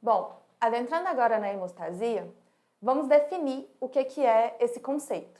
Bom, adentrando agora na hemostasia, vamos definir o que é esse conceito.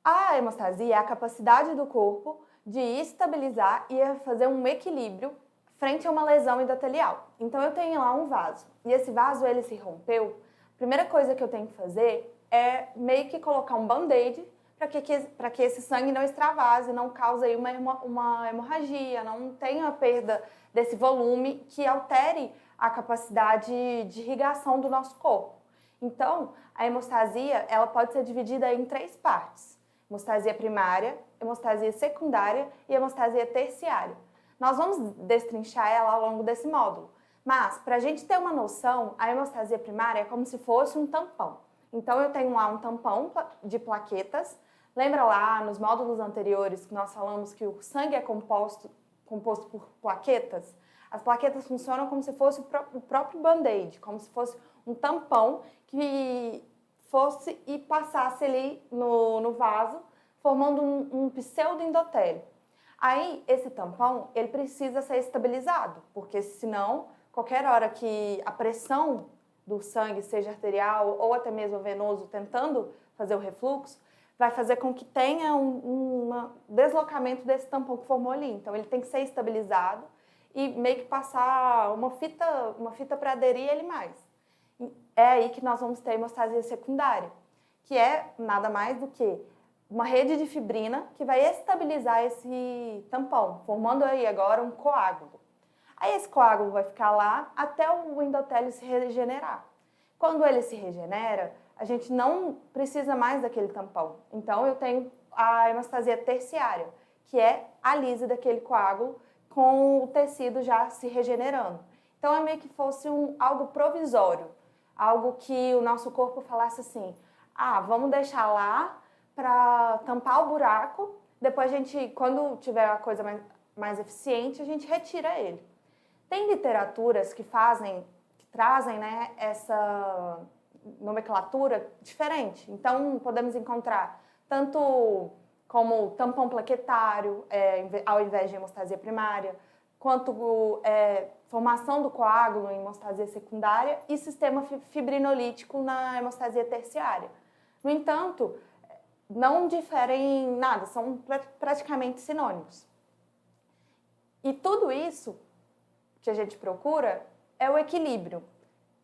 A hemostasia é a capacidade do corpo de estabilizar e fazer um equilíbrio frente a uma lesão endotelial. Então eu tenho lá um vaso e esse vaso ele se rompeu. A primeira coisa que eu tenho que fazer é meio que colocar um band-aid para que esse sangue não extravase, não cause aí uma hemorragia, não tenha perda desse volume que altere a capacidade de irrigação do nosso corpo. Então, a hemostasia ela pode ser dividida em três partes: hemostasia primária, hemostasia secundária e hemostasia terciária. Nós vamos destrinchar ela ao longo desse módulo, mas para a gente ter uma noção, a hemostasia primária é como se fosse um tampão. Então, eu tenho lá um tampão de plaquetas. Lembra lá nos módulos anteriores que nós falamos que o sangue é composto por plaquetas? As plaquetas funcionam como se fosse o próprio band-aid, como se fosse um tampão que fosse e passasse ali no vaso, formando um pseudo-endotélio. Aí, esse tampão, ele precisa ser estabilizado, porque senão, qualquer hora que a pressão do sangue, seja arterial ou até mesmo venoso, tentando fazer o refluxo, vai fazer com que tenha um deslocamento desse tampão que formou ali. Então, ele tem que ser estabilizado e meio que passar uma fita para aderir ele mais. É aí que nós vamos ter a hemostasia secundária, que é nada mais do que uma rede de fibrina que vai estabilizar esse tampão, formando aí agora um coágulo. Aí esse coágulo vai ficar lá até o endotélio se regenerar. Quando ele se regenera, a gente não precisa mais daquele tampão. Então eu tenho a hemostasia terciária, que é a lise daquele coágulo com o tecido já se regenerando. Então é meio que fosse algo provisório, algo que o nosso corpo falasse assim: vamos deixar lá para tampar o buraco, depois a gente, quando tiver a coisa mais eficiente, a gente retira ele. Tem literaturas que trazem, né, essa nomenclatura diferente. Então, podemos encontrar tanto como tampão plaquetário, ao invés de hemostasia primária, quanto formação do coágulo em hemostasia secundária e sistema fibrinolítico na hemostasia terciária. No entanto, não diferem em nada, são praticamente sinônimos. E tudo isso que a gente procura é o equilíbrio,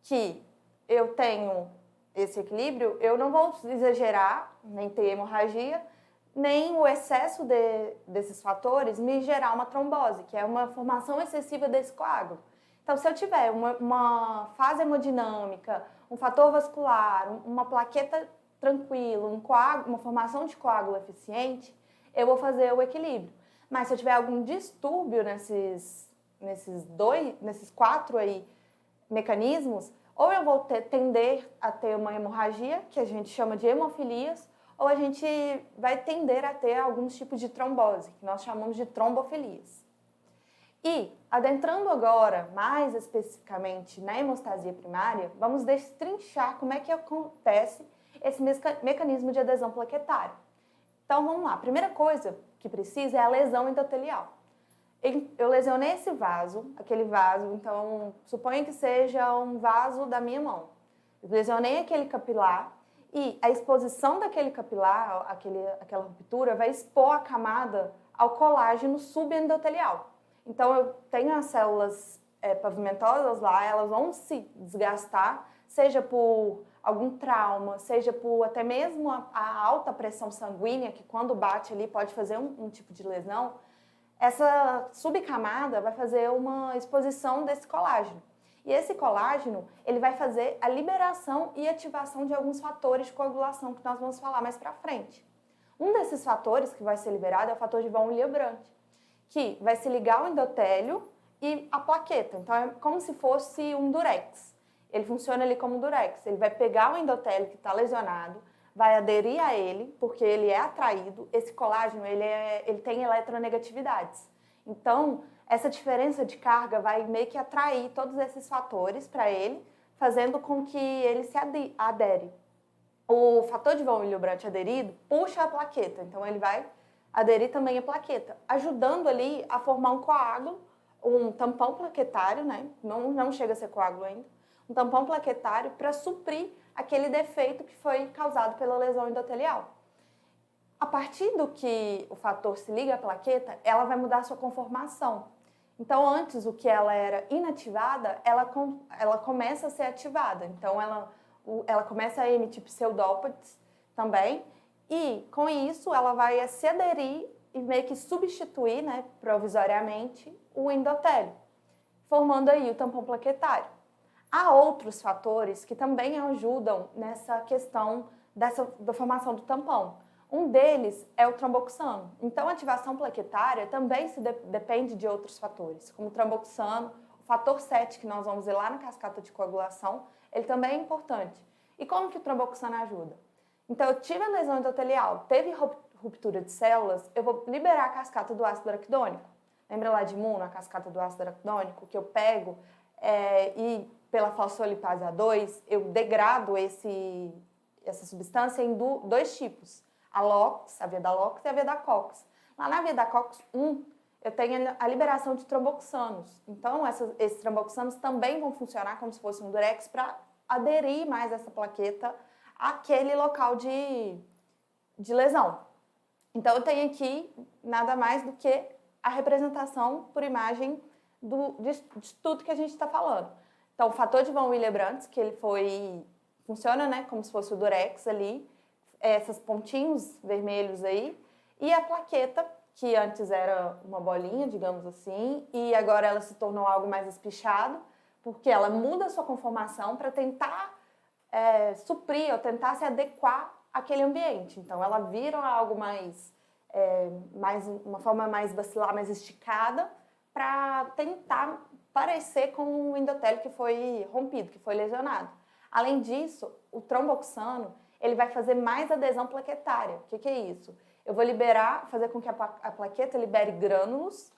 que eu tenho esse equilíbrio, eu não vou exagerar, nem ter hemorragia, nem o excesso desses fatores me gerar uma trombose, que é uma formação excessiva desse coágulo. Então, se eu tiver uma fase hemodinâmica, um fator vascular, uma plaqueta tranquila, uma formação de coágulo eficiente, eu vou fazer o equilíbrio. Mas se eu tiver algum distúrbio nesses quatro aí mecanismos, ou eu vou tender a ter uma hemorragia, que a gente chama de hemofilias, ou a gente vai tender a ter alguns tipos de trombose, que nós chamamos de trombofilias. E, adentrando agora mais especificamente na hemostasia primária, vamos destrinchar como é que acontece esse mecanismo de adesão plaquetária. Então, vamos lá. A primeira coisa que precisa é a lesão endotelial. Eu lesionei esse vaso, aquele vaso, então, suponha que seja um vaso da minha mão. Eu lesionei aquele capilar e a exposição daquele capilar, aquela ruptura, vai expor a camada ao colágeno subendotelial. Então, eu tenho as células pavimentosas lá, elas vão se desgastar, seja por algum trauma, seja por até mesmo a alta pressão sanguínea, que quando bate ali pode fazer um tipo de lesão. Essa subcamada vai fazer uma exposição desse colágeno. E esse colágeno, ele vai fazer a liberação e ativação de alguns fatores de coagulação que nós vamos falar mais para frente. Um desses fatores que vai ser liberado é o fator de von Willebrand, que vai se ligar ao endotélio e a plaqueta. Então, é como se fosse um durex. Ele funciona ali como um durex. Ele vai pegar o endotélio que está lesionado, vai aderir a ele, porque ele é atraído. Esse colágeno, ele tem eletronegatividades. Então, essa diferença de carga vai meio que atrair todos esses fatores para ele, fazendo com que ele se adere. O fator de von Willebrand aderido puxa a plaqueta, então ele vai aderir também à plaqueta, ajudando ali a formar um coágulo um tampão plaquetário, né? Não chega a ser coágulo ainda, um tampão plaquetário para suprir aquele defeito que foi causado pela lesão endotelial. A partir do que o fator se liga à plaqueta, ela vai mudar a sua conformação. Então, antes, o que ela era inativada, ela começa a ser ativada. Então, ela começa a emitir pseudópodes também. E, com isso, ela vai se aderir e meio que substituir, né, provisoriamente, o endotélio, formando aí o tampão plaquetário. Há outros fatores que também ajudam nessa questão da formação do tampão. Um deles é o tromboxano. Então, a ativação plaquetária também depende de outros fatores, como o tromboxano, o fator 7, que nós vamos ver lá na cascata de coagulação, ele também é importante. E como que o tromboxano ajuda? Então, eu tive a lesão endotelial, teve ruptura de células, eu vou liberar a cascata do ácido araquidônico. Lembra lá de imuno, a cascata do ácido araquidônico, que eu pego e pela fosfolipase A2, eu degrado essa substância em dois tipos. A LOX, a via da LOX e a via da COX. Lá na via da COX-1, eu tenho a liberação de tromboxanos. Então, esses tromboxanos também vão funcionar como se fosse um durex para aderir mais essa plaqueta àquele local de lesão. Então, eu tenho aqui nada mais do que a representação por imagem de tudo que a gente está falando. Então, o fator de von Willebrand, que ele funciona, né, como se fosse o durex ali, esses pontinhos vermelhos aí, e a plaqueta, que antes era uma bolinha, digamos assim, e agora ela se tornou algo mais espichado, porque ela muda a sua conformação para tentar suprir ou tentar se adequar àquele ambiente. Então, ela vira algo uma forma mais bacilar, mais esticada, para tentar parecer com o endotélio que foi rompido, que foi lesionado. Além disso, o tromboxano, ele vai fazer mais adesão plaquetária. O que é isso? Eu vou fazer com que a plaqueta libere grânulos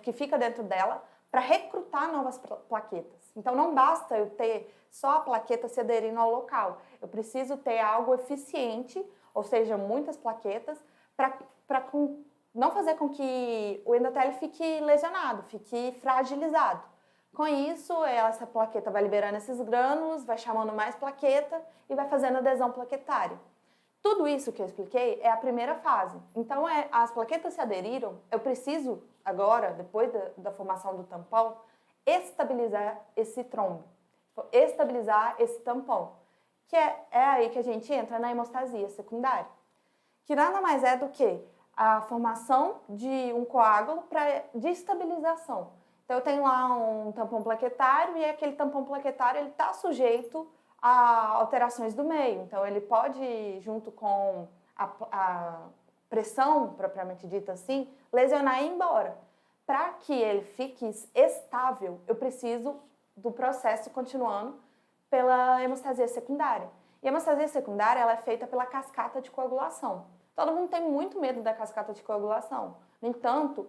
que fica dentro dela para recrutar novas plaquetas. Então, não basta eu ter só a plaqueta se aderindo ao local. Eu preciso ter algo eficiente, ou seja, muitas plaquetas, para não fazer com que o endotélio fique lesionado, fique fragilizado. Com isso, essa plaqueta vai liberando esses grânulos, vai chamando mais plaqueta e vai fazendo adesão plaquetária. Tudo isso que eu expliquei é a primeira fase. Então, as plaquetas se aderiram, eu preciso agora, depois da formação do tampão, estabilizar esse trombo, estabilizar esse tampão, que é aí que a gente entra na hemostasia secundária, que nada mais é do que a formação de um coágulo de estabilização. Então, eu tenho lá um tampão plaquetário e aquele tampão plaquetário ele está sujeito a alterações do meio. Então, ele pode, junto com a pressão, propriamente dita assim, lesionar e ir embora. Para que ele fique estável, eu preciso do processo continuando pela hemostasia secundária. E a hemostasia secundária ela é feita pela cascata de coagulação. Todo mundo tem muito medo da cascata de coagulação. No entanto,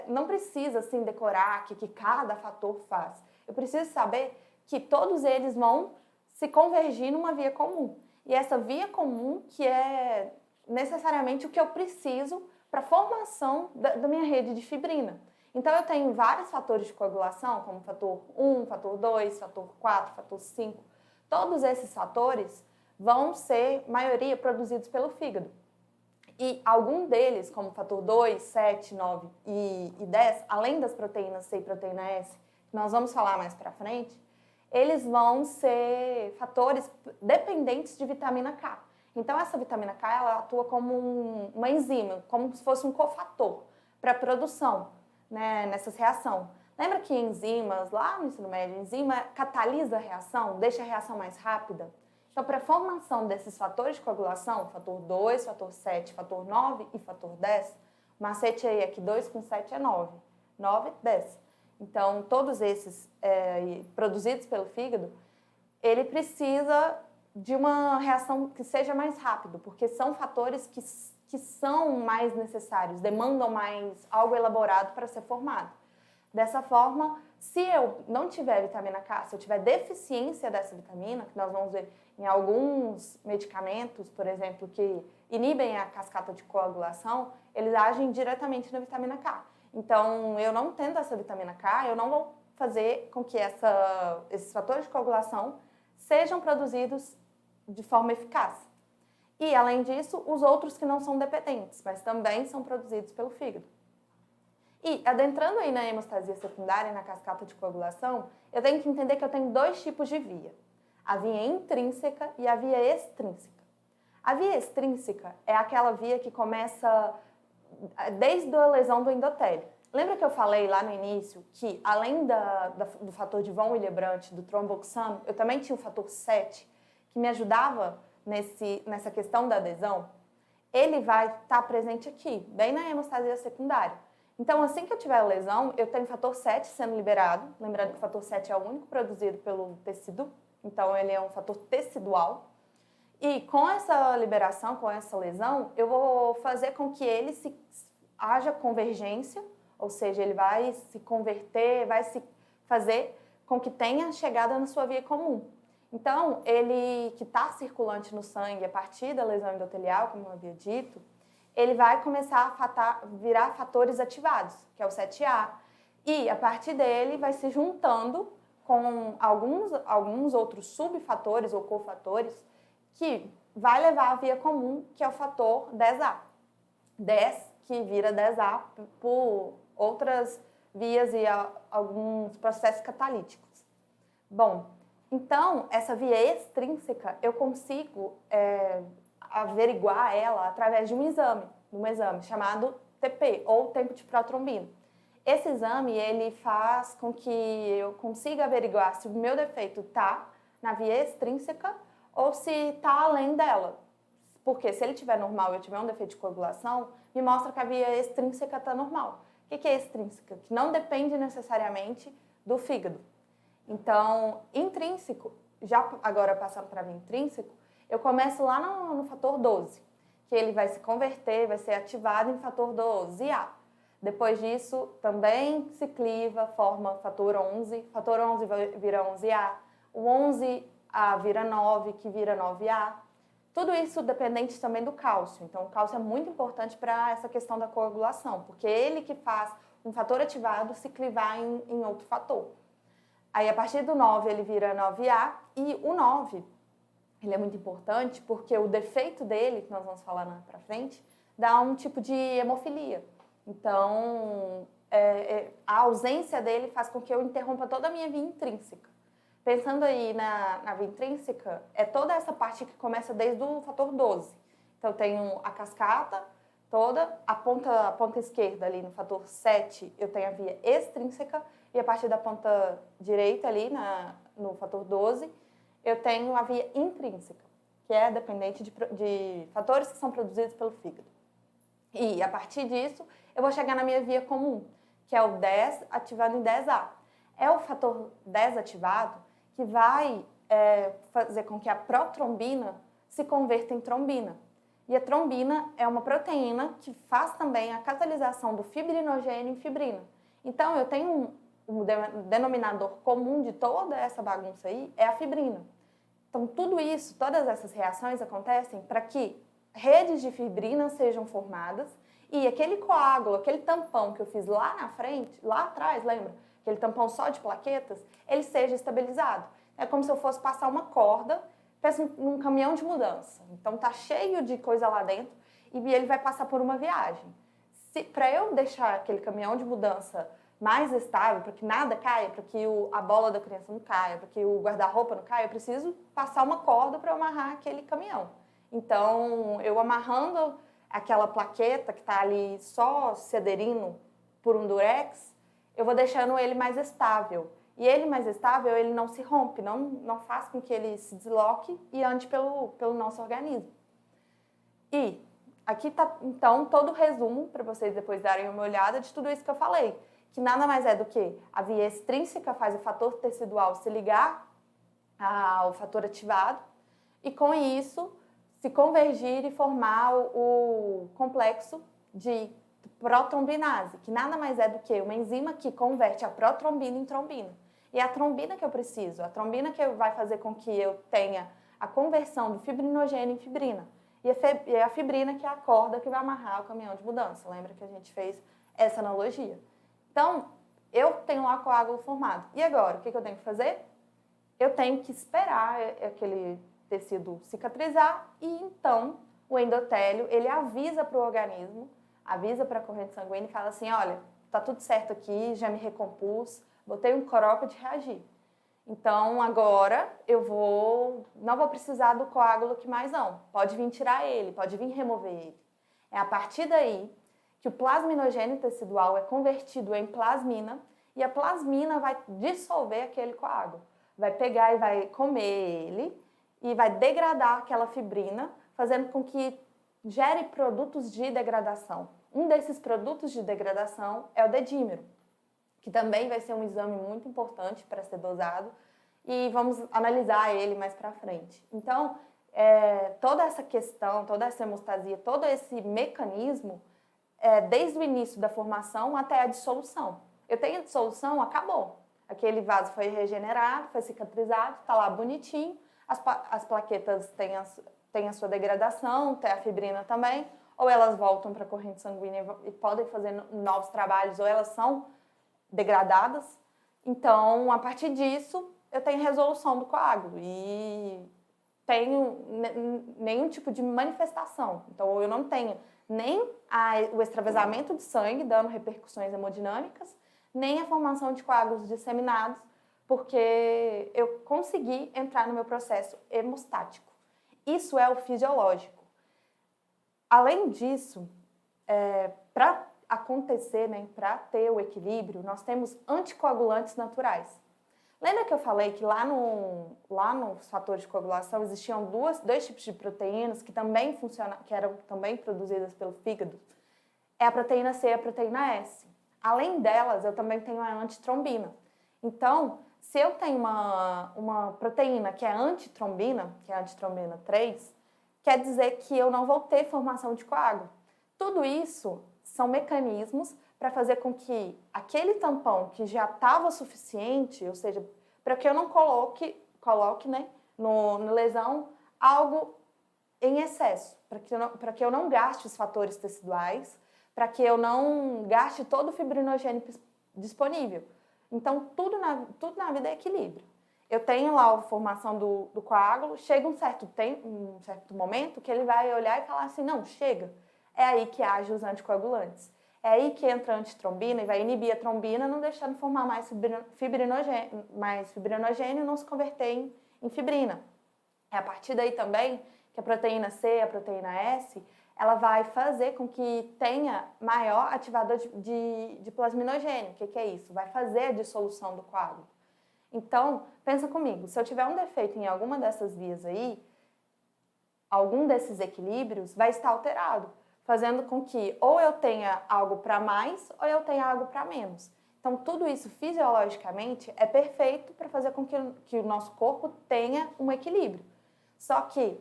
não precisa assim, decorar o que cada fator faz. Eu preciso saber que todos eles vão se convergir numa via comum. E essa via comum que é necessariamente o que eu preciso para a formação da minha rede de fibrina. Então, eu tenho vários fatores de coagulação, como fator 1, fator 2, fator 4, fator 5. Todos esses fatores vão ser, maioria, produzidos pelo fígado. E algum deles, como fator 2, 7, 9 e 10, além das proteínas C e proteína S, que nós vamos falar mais para frente, eles vão ser fatores dependentes de vitamina K. Então, essa vitamina K ela atua como uma enzima, como se fosse um cofator para a produção, né, nessas reações. Lembra que enzimas, lá no ensino médio, enzima catalisa a reação, deixa a reação mais rápida? Então, para a formação desses fatores de coagulação, fator 2, fator 7, fator 9 e fator 10, o macete aí é que 2 com 7 é 9. 9, 10. Então, todos esses produzidos pelo fígado, ele precisa de uma reação que seja mais rápido, porque são fatores que são mais necessários, demandam mais algo elaborado para ser formado. Dessa forma, se eu não tiver vitamina K, se eu tiver deficiência dessa vitamina, que nós vamos ver em alguns medicamentos, por exemplo, que inibem a cascata de coagulação, eles agem diretamente na vitamina K. Então, eu não tendo essa vitamina K, eu não vou fazer com que esses fatores de coagulação sejam produzidos de forma eficaz. E, além disso, os outros que não são dependentes, mas também são produzidos pelo fígado. E, adentrando aí na hemostasia secundária e na cascata de coagulação, eu tenho que entender que eu tenho dois tipos de via. A via intrínseca e a via extrínseca. A via extrínseca é aquela via que começa desde a lesão do endotélio. Lembra que eu falei lá no início que, além do fator de von Willebrand, do tromboxano, eu também tinha o fator 7, que me ajudava nessa questão da adesão? Ele vai estar presente aqui, bem na hemostasia secundária. Então, assim que eu tiver a lesão, eu tenho o fator 7 sendo liberado. Lembrando que o fator 7 é o único produzido pelo tecido, então ele é um fator tecidual. E com essa liberação, com essa lesão, eu vou fazer com que ele haja convergência, ou seja, ele vai se converter, vai se fazer com que tenha chegada na sua via comum. Então, ele que está circulante no sangue a partir da lesão endotelial, como eu havia dito, ele vai começar a virar fatores ativados, que é o 7A. E, a partir dele, vai se juntando com alguns outros subfatores ou cofatores que vai levar a via comum, que é o fator 10A. 10 que vira 10A por outras vias e alguns processos catalíticos. Bom, então, essa via extrínseca, eu consigo averiguar ela através de um exame chamado TP, ou tempo de protrombina. Esse exame, ele faz com que eu consiga averiguar se o meu defeito está na via extrínseca ou se está além dela. Porque se ele estiver normal e eu tiver um defeito de coagulação, me mostra que a via extrínseca está normal. O que é extrínseca? Que não depende necessariamente do fígado. Então, intrínseco, já agora passando para a via intrínseco, eu começo lá no fator 12, que ele vai se converter, vai ser ativado em fator 12A. Depois disso, também se cliva, forma fator 11 vira 11A, o 11A vira 9, que vira 9A. Tudo isso dependente também do cálcio. Então, o cálcio é muito importante para essa questão da coagulação, porque é ele que faz um fator ativado se clivar em outro fator. Aí, a partir do 9, ele vira 9A, e o 9, ele é muito importante porque o defeito dele, que nós vamos falar para frente, dá um tipo de hemofilia. Então, a ausência dele faz com que eu interrompa toda a minha via intrínseca. Pensando aí na via intrínseca, é toda essa parte que começa desde o fator 12. Então, eu tenho a cascata toda, a ponta esquerda ali no fator 7, eu tenho a via extrínseca, e a partir da ponta direita ali no fator 12, eu tenho a via intrínseca, que é dependente de fatores que são produzidos pelo fígado. E, a partir disso, eu vou chegar na minha via comum, que é o 10 ativado em 10A. É o fator 10 ativado que vai fazer com que a protrombina se converta em trombina. E a trombina é uma proteína que faz também a catalisação do fibrinogênio em fibrina. Então, eu tenho um denominador comum de toda essa bagunça aí, é a fibrina. Então, tudo isso, todas essas reações acontecem para que redes de fibrina sejam formadas e aquele coágulo, aquele tampão que eu fiz lá na frente, lá atrás, lembra? Aquele tampão só de plaquetas, ele seja estabilizado. É como se eu fosse passar uma corda, pensa num caminhão de mudança. Então, tá cheio de coisa lá dentro e ele vai passar por uma viagem. Para eu deixar aquele caminhão de mudança mais estável, para que nada caia, para que a bola da criança não caia, para que o guarda-roupa não caia, eu preciso passar uma corda para amarrar aquele caminhão. Então, eu amarrando aquela plaqueta que está ali só se aderindo por um durex, eu vou deixando ele mais estável. E ele mais estável, ele não se rompe, não faz com que ele se desloque e ande pelo nosso organismo. E aqui está, então, todo o resumo, para vocês depois darem uma olhada de tudo isso que eu falei, que nada mais é do que a via extrínseca faz o fator tecidual se ligar ao fator ativado e, com isso, se convergir e formar o complexo de protrombinase, que nada mais é do que uma enzima que converte a protrombina em trombina. E é a trombina que eu preciso, a trombina que vai fazer com que eu tenha a conversão do fibrinogênio em fibrina. E é a fibrina que é a corda que vai amarrar o caminhão de mudança. Lembra que a gente fez essa analogia. Então, eu tenho lá coágulo formado. E agora, o que eu tenho que fazer? Eu tenho que esperar aquele tecido cicatrizar e então o endotélio, ele avisa para o organismo, avisa para a corrente sanguínea e fala assim, olha, tá tudo certo aqui, já me recompus, botei um cropped reagir. Então, agora não vou precisar do coágulo aqui mais não. Pode vir tirar ele, pode vir remover ele. É a partir daí que o plasminogênio tecidual é convertido em plasmina e a plasmina vai dissolver aquele coágulo. Vai pegar e vai comer ele e vai degradar aquela fibrina, fazendo com que gere produtos de degradação. Um desses produtos de degradação é o dedímero, que também vai ser um exame muito importante para ser dosado e vamos analisar ele mais para frente. Então, toda essa questão, toda essa hemostasia, todo esse mecanismo, desde o início da formação até a dissolução. Eu tenho a dissolução, acabou. Aquele vaso foi regenerado, foi cicatrizado, está lá bonitinho, as plaquetas têm a sua degradação, tem a fibrina também, ou elas voltam para a corrente sanguínea e podem fazer novos trabalhos, ou elas são degradadas. Então, a partir disso, eu tenho resolução do coágulo e tenho nenhum tipo de manifestação. Então, eu não tenho nem o extravasamento de sangue, dando repercussões hemodinâmicas, nem a formação de coágulos disseminados, porque eu consegui entrar no meu processo hemostático. Isso é o fisiológico. Além disso, para acontecer, né, para ter o equilíbrio, nós temos anticoagulantes naturais. Lembra que eu falei que lá nos fatores de coagulação existiam dois tipos de proteínas que também que eram também produzidas pelo fígado? É a proteína C e a proteína S. Além delas, eu também tenho a antitrombina. Então, se eu tenho uma proteína que é antitrombina, que é a antitrombina 3, quer dizer que eu não vou ter formação de coágulo. Tudo isso são mecanismos para fazer com que aquele tampão que já estava suficiente, ou seja, para que eu não coloque né, no lesão algo em excesso, para que eu não gaste os fatores teciduais, para que eu não gaste todo o fibrinogênio disponível. Então, tudo na vida é equilíbrio. Eu tenho lá a formação do coágulo, chega um certo momento que ele vai olhar e falar assim, não, chega. É aí que agem os anticoagulantes. É aí que entra a antitrombina e vai inibir a trombina, não deixando formar mais fibrinogênio e não se converter em fibrina. É a partir daí também que a proteína C e a proteína S, ela vai fazer com que tenha maior ativador de plasminogênio. O que é isso? Vai fazer a dissolução do coágulo. Então, pensa comigo, se eu tiver um defeito em alguma dessas vias aí, algum desses equilíbrios vai estar alterado, fazendo com que ou eu tenha algo para mais ou eu tenha algo para menos. Então, tudo isso fisiologicamente é perfeito para fazer com que o nosso corpo tenha um equilíbrio. Só que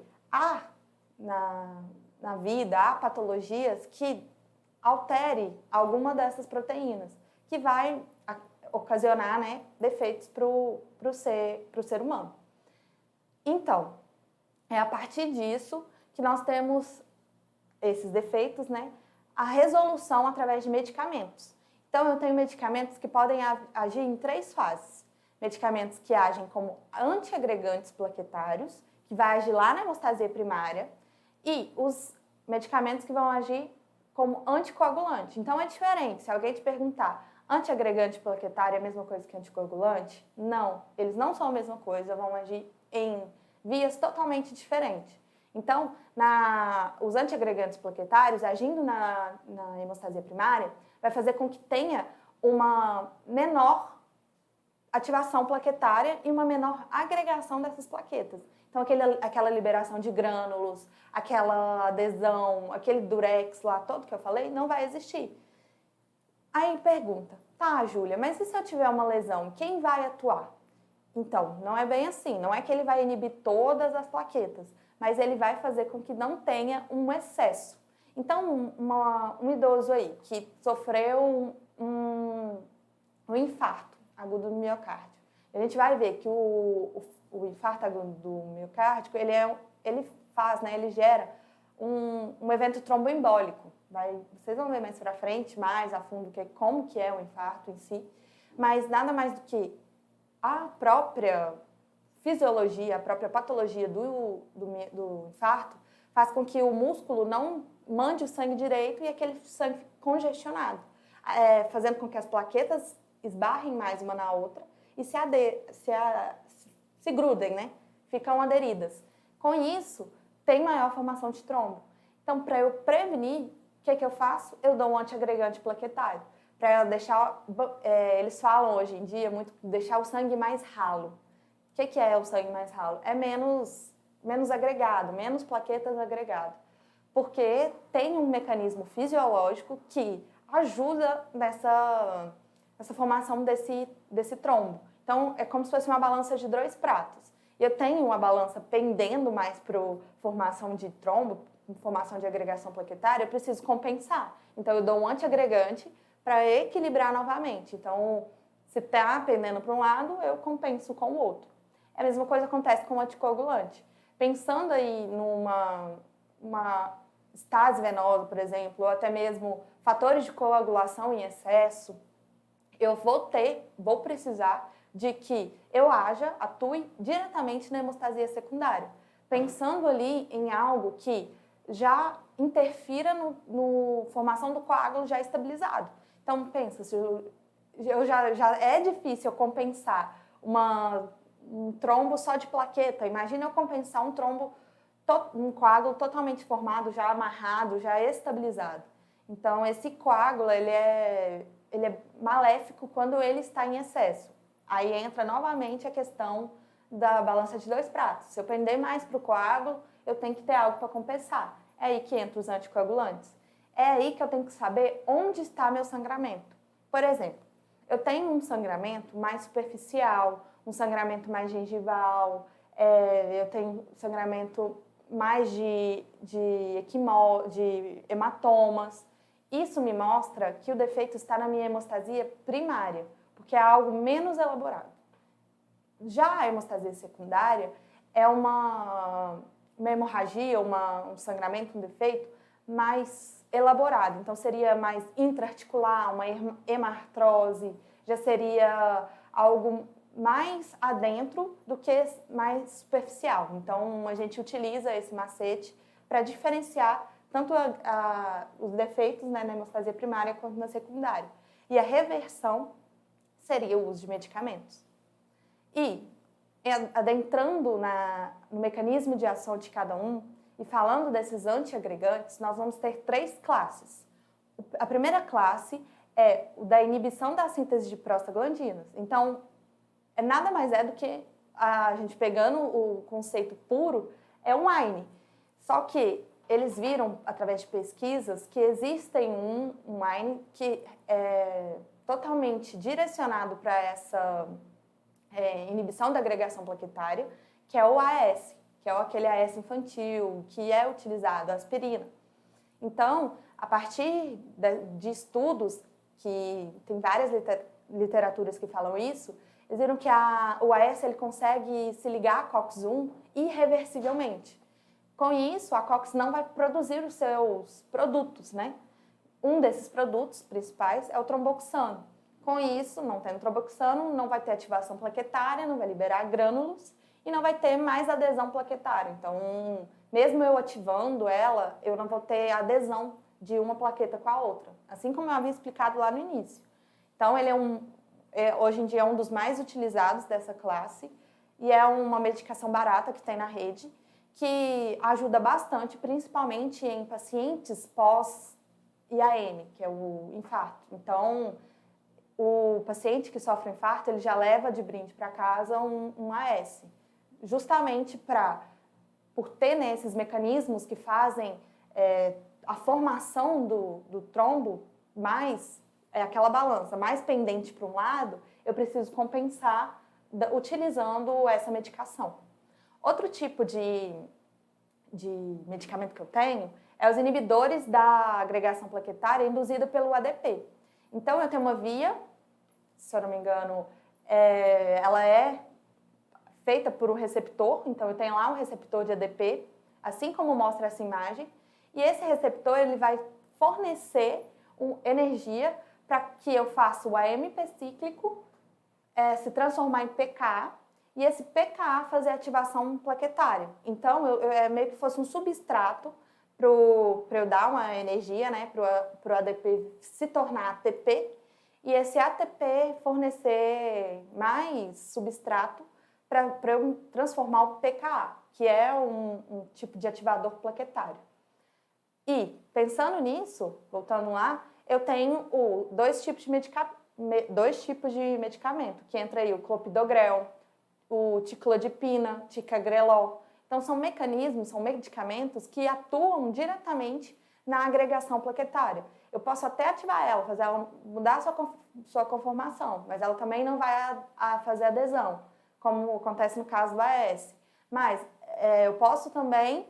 na vida há patologias que altere alguma dessas proteínas, que vai ocasionar, né, defeitos para o ser humano. Então, é a partir disso que nós temos esses defeitos, né, a resolução através de medicamentos. Então, eu tenho medicamentos que podem agir em 3 fases. Medicamentos que agem como antiagregantes plaquetários, que vai agir lá na hemostasia primária, e os medicamentos que vão agir como anticoagulante. Então, é diferente. Se alguém te perguntar, antiagregante plaquetário é a mesma coisa que anticoagulante? Não, eles não são a mesma coisa, vão agir em vias totalmente diferentes. Então, os antiagregantes plaquetários, agindo na hemostasia primária, vai fazer com que tenha uma menor ativação plaquetária e uma menor agregação dessas plaquetas. Então, aquela liberação de grânulos, aquela adesão, aquele durex lá, todo que eu falei, não vai existir. Aí pergunta, tá, Júlia, mas e se eu tiver uma lesão, quem vai atuar? Então, não é bem assim, não é que ele vai inibir todas as plaquetas, mas ele vai fazer com que não tenha um excesso. Então, um idoso aí que sofreu um infarto agudo do miocárdio, a gente vai ver que o infarto agudo do miocárdio, ele gera um evento tromboembólico. Vocês vão ver mais para frente, mais a fundo, como que é o infarto em si, mas nada mais do que a própria fisiologia, a própria patologia do infarto faz com que o músculo não mande o sangue direito e aquele sangue fique congestionado, fazendo com que as plaquetas esbarrem mais uma na outra e se grudem, né? Ficam aderidas. Com isso, tem maior formação de trombo. Então, para eu prevenir, o que eu faço? Eu dou um antiagregante plaquetário. Para deixar, eles falam hoje em dia muito, deixar o sangue mais ralo. O que é o sangue mais ralo? É menos agregado, menos plaquetas agregado. Porque tem um mecanismo fisiológico que ajuda nessa formação desse trombo. Então, é como se fosse uma balança de 2 pratos. Eu tenho uma balança pendendo mais para formação de trombo, formação de agregação plaquetária, eu preciso compensar. Então, eu dou um antiagregante para equilibrar novamente. Então, se está pendendo para um lado, eu compenso com o outro. A mesma coisa acontece com o anticoagulante. Pensando aí numa estase venosa, por exemplo, ou até mesmo fatores de coagulação em excesso, eu vou precisar de que eu atue diretamente na hemostasia secundária, pensando ali em algo que já interfira no formação do coágulo já estabilizado. Então, pensa, se já é difícil eu compensar um trombo só de plaqueta, imagina eu compensar um coágulo totalmente formado, já amarrado, já estabilizado. Então, esse coágulo, ele é maléfico quando ele está em excesso. Aí entra novamente a questão da balança de 2 pratos. Se eu pender mais para o coágulo, eu tenho que ter algo para compensar. É aí que entram os anticoagulantes. É aí que eu tenho que saber onde está meu sangramento. Por exemplo, eu tenho um sangramento mais superficial, um sangramento mais gengival, eu tenho sangramento mais de hematomas. Isso me mostra que o defeito está na minha hemostasia primária, porque é algo menos elaborado. Já a hemostasia secundária é uma hemorragia, um sangramento, um defeito mais elaborado. Então, seria mais intraarticular, uma hemartrose, já seria algo mais adentro do que mais superficial. Então, a gente utiliza esse macete para diferenciar tanto os defeitos, né, na hemostasia primária quanto na secundária. E a reversão seria o uso de medicamentos. E, adentrando no mecanismo de ação de cada um e falando desses antiagregantes, nós vamos ter 3 classes. A primeira classe é o da inibição da síntese de prostaglandinas. Então, nada mais do que a gente pegando o conceito puro, é um AINE. Só que eles viram, através de pesquisas, que existem um AINE que é totalmente direcionado para essa inibição da agregação plaquetária, que é o AS, que é aquele AS infantil, que é utilizado, a aspirina. Então, a partir de estudos, que tem várias literaturas que falam isso, eles viram que o AS ele consegue se ligar à COX-1 irreversivelmente. Com isso, a COX não vai produzir os seus produtos, né? Um desses produtos principais é o tromboxano. Com isso, não tendo tromboxano, não vai ter ativação plaquetária, não vai liberar grânulos e não vai ter mais adesão plaquetária. Então, mesmo eu ativando ela, eu não vou ter adesão de uma plaqueta com a outra, assim como eu havia explicado lá no início. Então, ele hoje em dia é um dos mais utilizados dessa classe e é uma medicação barata que tem na rede, que ajuda bastante, principalmente em pacientes pós-IAM, que é o infarto. Então, o paciente que sofre infarto, ele já leva de brinde para casa um AS, justamente por ter nesses mecanismos que fazem a formação do trombo mais, aquela balança mais pendente para um lado, eu preciso compensar utilizando essa medicação. Outro tipo de medicamento que eu tenho é os inibidores da agregação plaquetária induzida pelo ADP. Então, eu tenho uma via, se eu não me engano, ela é feita por um receptor, então eu tenho lá um receptor de ADP, assim como mostra essa imagem, e esse receptor ele vai fornecer energia para que eu faça o AMP cíclico se transformar em PK e esse PK fazer ativação plaquetária. Então, é meio que fosse um substrato para eu dar uma energia, né, para o ADP se tornar ATP e esse ATP fornecer mais substrato para eu transformar o PKA, que é um tipo de ativador plaquetário. E, pensando nisso, voltando lá, eu tenho dois tipos de medicamento, que entra aí o clopidogrel, o ticlodipina, ticagrelol. Então, são mecanismos, são medicamentos que atuam diretamente na agregação plaquetária. Eu posso até ativar ela, fazer ela mudar a sua conformação, mas ela também não vai fazer adesão, como acontece no caso do AS. Mas eu posso também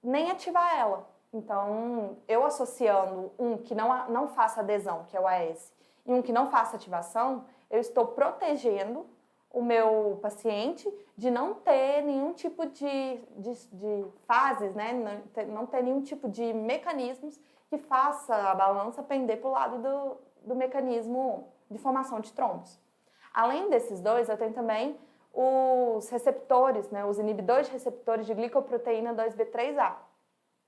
nem ativar ela. Então, eu associando um que não faça adesão, que é o AS, e um que não faça ativação, eu estou protegendo o meu paciente de não ter nenhum tipo de fases, né? Não ter nenhum tipo de mecanismos que faça a balança pender para o lado do mecanismo de formação de trombos. Além desses dois, eu tenho também os receptores, né? Os inibidores de receptores de glicoproteína 2B3A.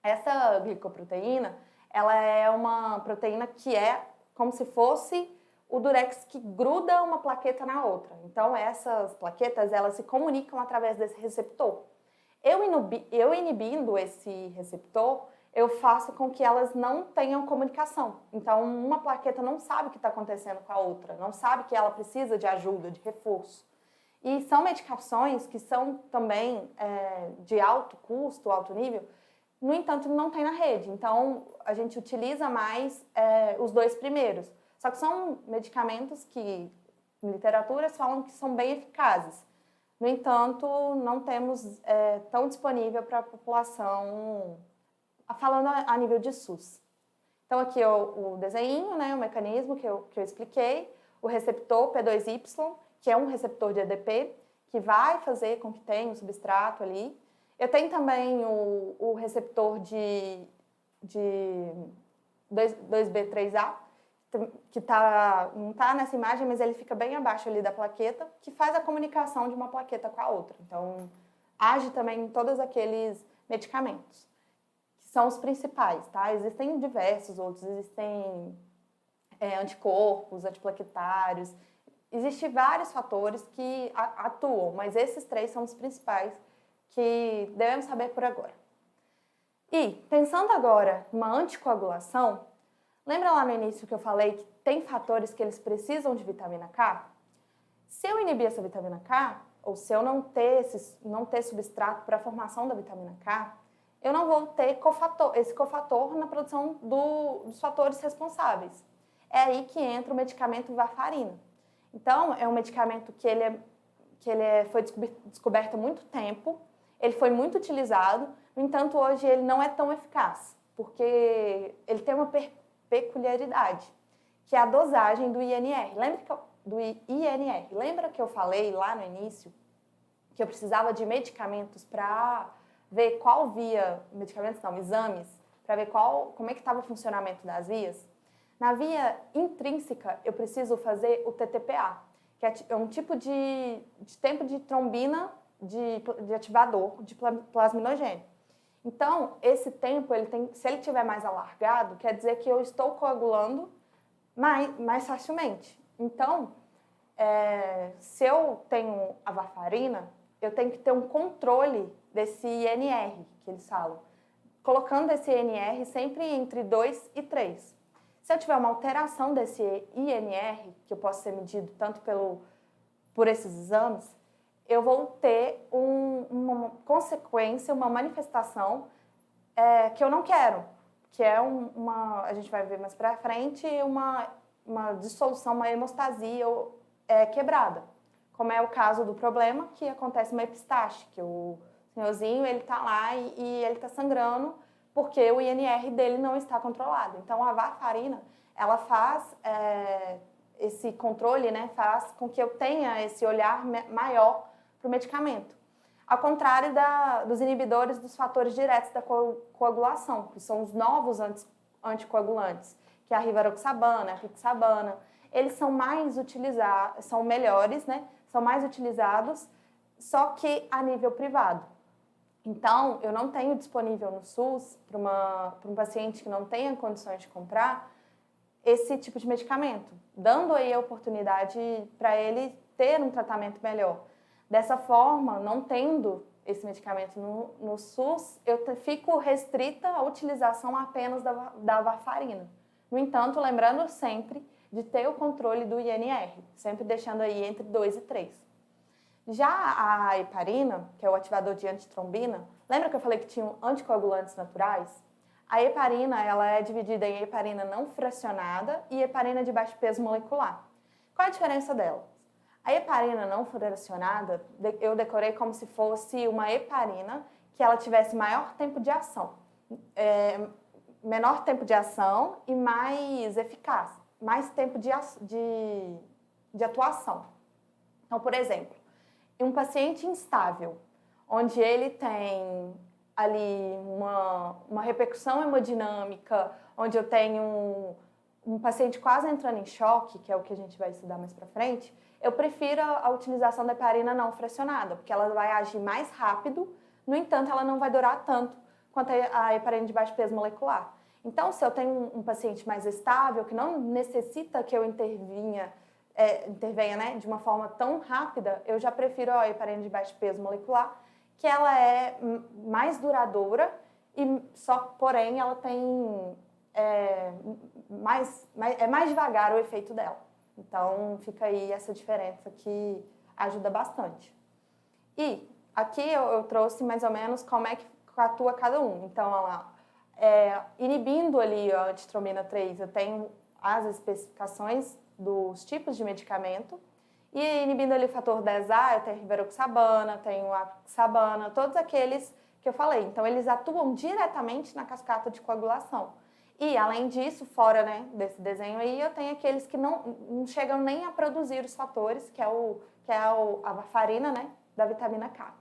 Essa glicoproteína, ela é uma proteína que é como se fosse o durex que gruda uma plaqueta na outra. Então, essas plaquetas, elas se comunicam através desse receptor. Eu inibindo esse receptor, eu faço com que elas não tenham comunicação. Então, uma plaqueta não sabe o que está acontecendo com a outra, não sabe que ela precisa de ajuda, de reforço. E são medicações que são também de alto custo, alto nível, no entanto, não tem na rede. Então, a gente utiliza mais os dois primeiros. Só que são medicamentos que, em literaturas, falam que são bem eficazes. No entanto, não temos tão disponível para a população, falando a nível de SUS. Então, aqui é o desenho, né, o mecanismo que eu expliquei, o receptor P2Y, que é um receptor de ADP, que vai fazer com que tenha um substrato ali. Eu tenho também o receptor de 2B3A, que não está nessa imagem, mas ele fica bem abaixo ali da plaqueta, que faz a comunicação de uma plaqueta com a outra. Então, age também em todos aqueles medicamentos, que são os principais, tá? Existem diversos outros, existem anticorpos, antiplaquetários, existem vários fatores que atuam, mas esses três são os principais que devemos saber por agora. E, pensando agora numa anticoagulação, lembra lá no início que eu falei que tem fatores que eles precisam de vitamina K? Se eu inibir essa vitamina K, ou se eu não ter substrato para a formação da vitamina K, eu não vou ter esse cofator na produção dos fatores responsáveis. É aí que entra o medicamento varfarina. Então, é um medicamento que foi descoberto há muito tempo, ele foi muito utilizado, no entanto, hoje ele não é tão eficaz, porque ele tem uma peculiaridade, que é a dosagem do INR. Lembra que eu falei lá no início que eu precisava de medicamentos para ver exames, para ver como é que estava o funcionamento das vias? Na via intrínseca, eu preciso fazer o TTPA, que é um tipo de tempo de trombina de ativador de plasminogênio. Então, esse tempo, se ele estiver mais alargado, quer dizer que eu estou coagulando mais facilmente. Então, se eu tenho a varfarina, eu tenho que ter um controle desse INR, que eles falam, colocando esse INR sempre entre 2 e 3. Se eu tiver uma alteração desse INR, que eu posso ser medido tanto por esses exames, eu vou ter uma consequência, uma manifestação que eu não quero, que é a gente vai ver mais pra frente, uma dissolução, uma hemostasia quebrada, como é o caso do problema que acontece uma epistaxe, que o senhorzinho, ele tá lá e ele tá sangrando porque o INR dele não está controlado. Então, a varfarina, ela faz esse controle, né, faz com que eu tenha esse olhar maior para o medicamento. Ao contrário dos inibidores dos fatores diretos da coagulação, que são os novos anticoagulantes, que é a rivaroxabana, a apixabana. Eles são mais utilizados, são melhores, né? São mais utilizados, só que a nível privado. Então, eu não tenho disponível no SUS, para um paciente que não tenha condições de comprar, esse tipo de medicamento, dando aí a oportunidade para ele ter um tratamento melhor. Dessa forma, não tendo esse medicamento no SUS, eu fico restrita à utilização apenas da varfarina. No entanto, lembrando sempre de ter o controle do INR, sempre deixando aí entre 2 e 3. Já a heparina, que é o ativador de antitrombina, lembra que eu falei que tinham anticoagulantes naturais? A heparina, ela é dividida em heparina não fracionada e heparina de baixo peso molecular. Qual é a diferença delas? A heparina não fracionada, eu decorei como se fosse uma heparina que ela tivesse maior tempo de ação, menor tempo de ação e mais eficaz, mais tempo de atuação. Então, por exemplo, em um paciente instável, onde ele tem ali uma repercussão hemodinâmica, onde eu tenho um paciente quase entrando em choque, que é o que a gente vai estudar mais para frente, eu prefiro a utilização da heparina não fracionada, porque ela vai agir mais rápido, no entanto, ela não vai durar tanto quanto a heparina de baixo peso molecular. Então, se eu tenho um paciente mais estável, que não necessita que eu intervenha, né, de uma forma tão rápida, eu já prefiro a heparina de baixo peso molecular, que ela é mais duradoura e porém ela tem mais devagar o efeito dela. Então fica aí essa diferença que ajuda bastante. E aqui eu trouxe mais ou menos como é que atua cada um. Então, inibindo ali a antitrombina 3, eu tenho as especificações dos tipos de medicamento. E inibindo ali o fator 10A, eu tenho a rivaroxabana, tenho a apixabana, todos aqueles que eu falei. Então, eles atuam diretamente na cascata de coagulação. E, além disso, fora, né, desse desenho aí, eu tenho aqueles que não chegam nem a produzir os fatores, que é a varfarina, né, da vitamina K.